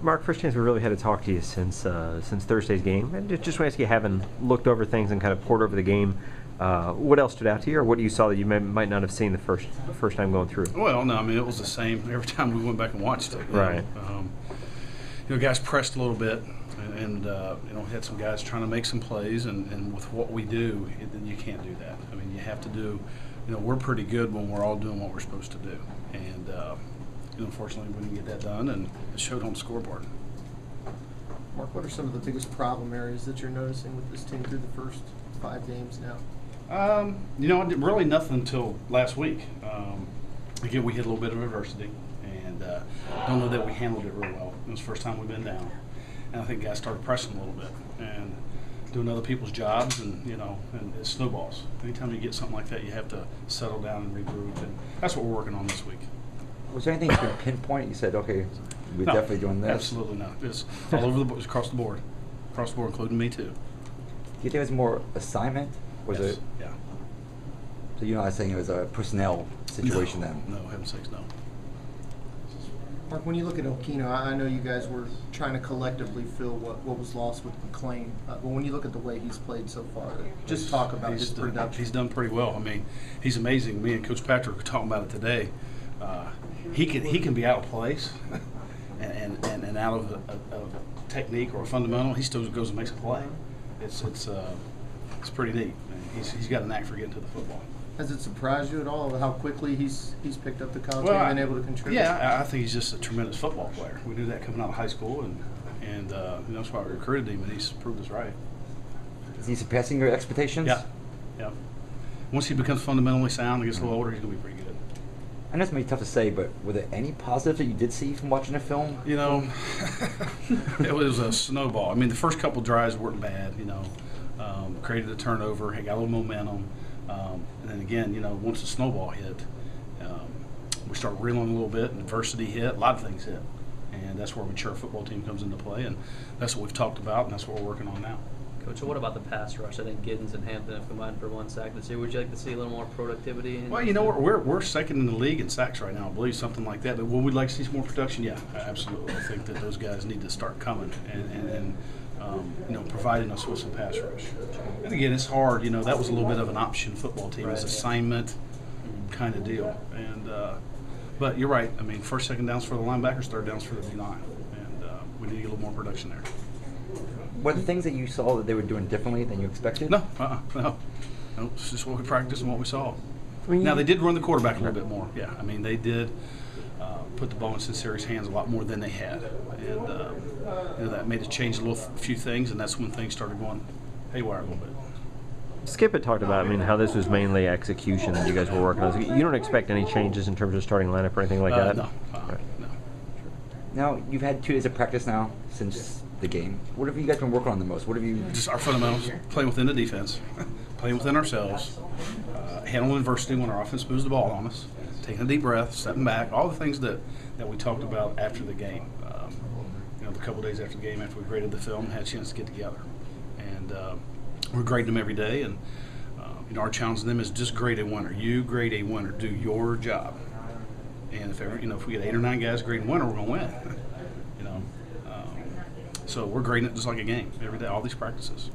Mark, first chance we really had to talk to you since Thursday's game, and just want to ask you, having looked over things and kind of poured over the game, what else stood out to you, or what you saw that you might not have seen the first time going through? Well, no, I mean it was the same every time we went back and watched it. Right. Guys pressed a little bit, and had some guys trying to make some plays, and with what we do, you can't do that. I mean, you have to do. We're pretty good when we're all doing what we're supposed to do, and unfortunately, we didn't get that done, and it showed on the scoreboard. Mark, what are some of the biggest problem areas that you're noticing with this team through the first 5 games now? Really nothing until last week. Again, we hit a little bit of adversity, and don't know that we handled it real well. It was the first time we've been down, and I think guys started pressing a little bit and doing other people's jobs, and it snowballs. Anytime you get something like that, you have to settle down and regroup, and that's what we're working on this week. Was there anything you could pinpoint? You said, okay, we're No, definitely doing this. Absolutely not. It's all over the board, across the board, including me too. Do you think it was more assignment? Was Yes. it? Yeah. So you're not saying it was a personnel situation then? No, heaven's sakes, no. Mark, when you look at Okino, I know you guys were trying to collectively fill what was lost with McLean, but when you look at the way he's played so far, just talk about his production. He's done pretty well. I mean, he's amazing. Me and Coach Patrick were talking about it today. He can be out of place and out of a technique or a fundamental. He still goes and makes a play. It's pretty neat. He's got a knack for getting to the football. Has it surprised you at all how quickly he's picked up the college game and been able to contribute? Yeah, I think he's just a tremendous football player. We knew that coming out of high school, and that's why we recruited him, and he's proved us right. Is he surpassing your expectations? Yeah. Once he becomes fundamentally sound and gets a little older, he's going to be pretty good. I know it's maybe tough to say, but were there any positives that you did see from watching the film? It was a snowball. I mean, the first couple drives weren't bad. Created a turnover, got a little momentum, and then again, once the snowball hit, we start reeling a little bit, and adversity hit. A lot of things hit, and that's where a mature football team comes into play, and that's what we've talked about, and that's what we're working on now. Coach, what about the pass rush? I think Giddens and Hampton have combined for 1 sack this year. Would you like to see a little more productivity? Well, we're second in the league in sacks right now, I believe, something like that. But would we like to see some more production? Yeah, absolutely. I think that those guys need to start coming and providing us with some pass rush. And again, it's hard. That was a little bit of an option football team, it's assignment kind of deal. And but you're right. I mean, first, second downs for the linebackers, third downs for the D line, and we need to get a little more production there. Were the things that you saw that they were doing differently than you expected? No. It's just what we practiced and what we saw. Now, they did run the quarterback a little bit more. Yeah, I mean, they did put the ball in Cincinnati's hands a lot more than they had. And that made us change a few things, and that's when things started going haywire a little bit. Skip had talked about, how this was mainly execution that you guys were working on. You don't expect any changes in terms of starting lineup or anything like that? No. Right. No. Now, you've had 2 days of practice now since the game. What have you guys been working on the most? What have you? Just our fundamentals, playing within the defense, playing within ourselves, handling adversity when our offense moves the ball on us, taking a deep breath, stepping back, all the things that we talked about after the game. The couple days after the game, after we graded the film, had a chance to get together. And we're grading them every day, and our challenge to them is just grade a winner. You grade a winner. Do your job. And if we get 8 or 9 guys grading winner, we're going to win. So we're grading it just like a game every day, all these practices.